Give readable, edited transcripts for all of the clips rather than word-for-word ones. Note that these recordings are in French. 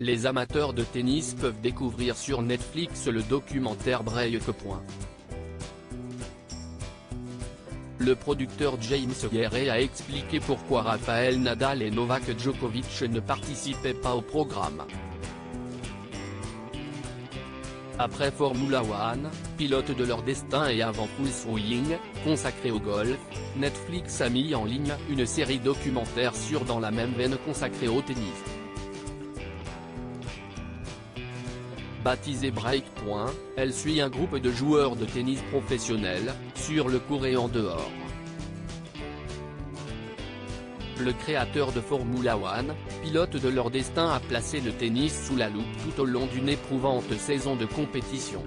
Les amateurs de tennis peuvent découvrir sur Netflix le documentaire Break. Le producteur James Gray a expliqué pourquoi Rafael Nadal et Novak Djokovic ne participaient pas au programme. Après Formula One, pilote de leur destin et avant Full Swing, consacré au golf, Netflix a mis en ligne une série documentaire sur dans la même veine consacrée au tennis. Baptisée Break. Elle suit un groupe de joueurs de tennis professionnels, sur le court et en dehors. Le créateur de Formula One, pilote de leur destin, a placé le tennis sous la loupe tout au long d'une éprouvante saison de compétition.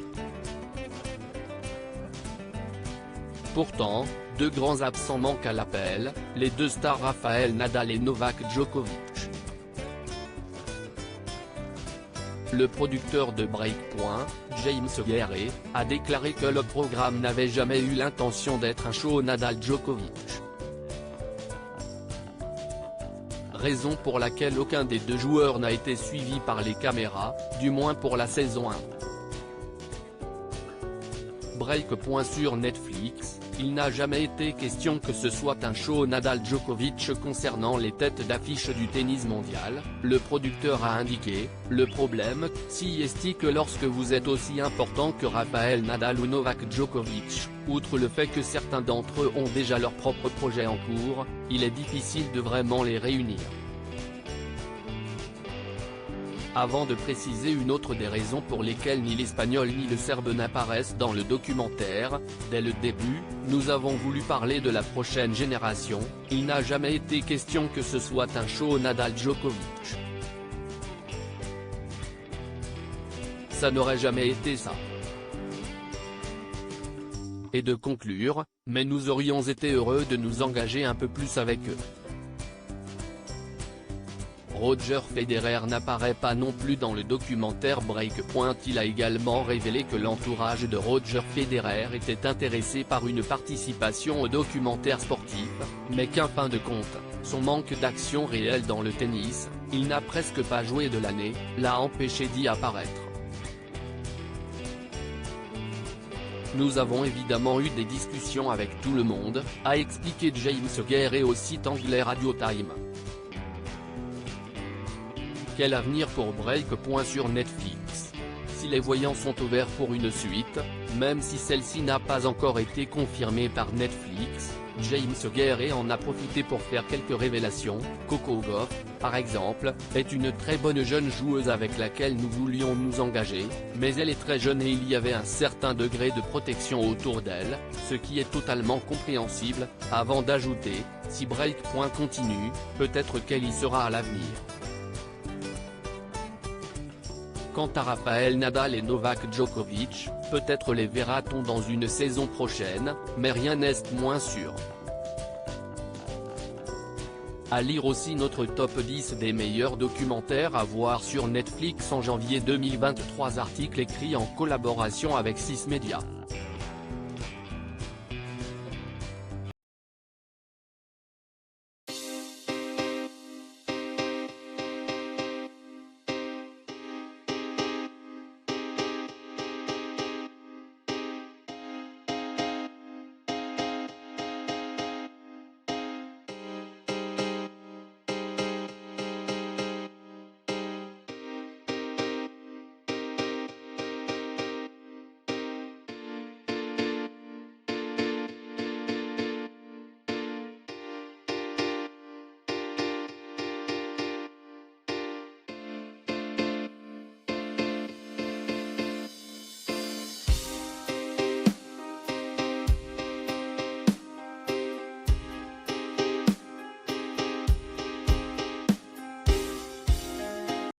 Pourtant, deux grands absents manquent à l'appel, les deux stars Rafael Nadal et Novak Djokovic. Le producteur de Break. James Gray, a déclaré que le programme n'avait jamais eu l'intention d'être un show Nadal-Djokovic. Raison pour laquelle aucun des deux joueurs n'a été suivi par les caméras, du moins pour la saison 1. Break. Sur Netflix, il n'a jamais été question que ce soit un show Nadal-Djokovic concernant les têtes d'affiche du tennis mondial, le producteur a indiqué. Le problème, si est que lorsque vous êtes aussi important que Rafael Nadal ou Novak Djokovic, outre le fait que certains d'entre eux ont déjà leur propre projet en cours, il est difficile de vraiment les réunir. Avant de préciser une autre des raisons pour lesquelles ni l'Espagnol ni le Serbe n'apparaissent dans le documentaire, dès le début, nous avons voulu parler de la prochaine génération, il n'a jamais été question que ce soit un show Nadal-Djokovic. Ça n'aurait jamais été ça. Et de conclure, mais nous aurions été heureux de nous engager un peu plus avec eux. Roger Federer n'apparaît pas non plus dans le documentaire Break. Il a également révélé que l'entourage de Roger Federer était intéressé par une participation au documentaire sportif, mais qu'en fin de compte, son manque d'action réelle dans le tennis, il n'a presque pas joué de l'année, l'a empêché d'y apparaître. Nous avons évidemment eu des discussions avec tout le monde, a expliqué James Gray au site anglais Radio Time. Quel avenir pour Break. Sur Netflix. Si les voyants sont ouverts pour une suite, même si celle-ci n'a pas encore été confirmée par Netflix, James Gray en a profité pour faire quelques révélations. Coco Gauff, par exemple, est une très bonne jeune joueuse avec laquelle nous voulions nous engager, mais elle est très jeune et il y avait un certain degré de protection autour d'elle, ce qui est totalement compréhensible, avant d'ajouter, si Break. Continue, peut-être qu'elle y sera à l'avenir. Quant à Rafael Nadal et Novak Djokovic, peut-être les verra-t-on dans une saison prochaine, mais rien n'est moins sûr. À lire aussi notre top 10 des meilleurs documentaires à voir sur Netflix en janvier 2023, article écrit en collaboration avec 6 Médias.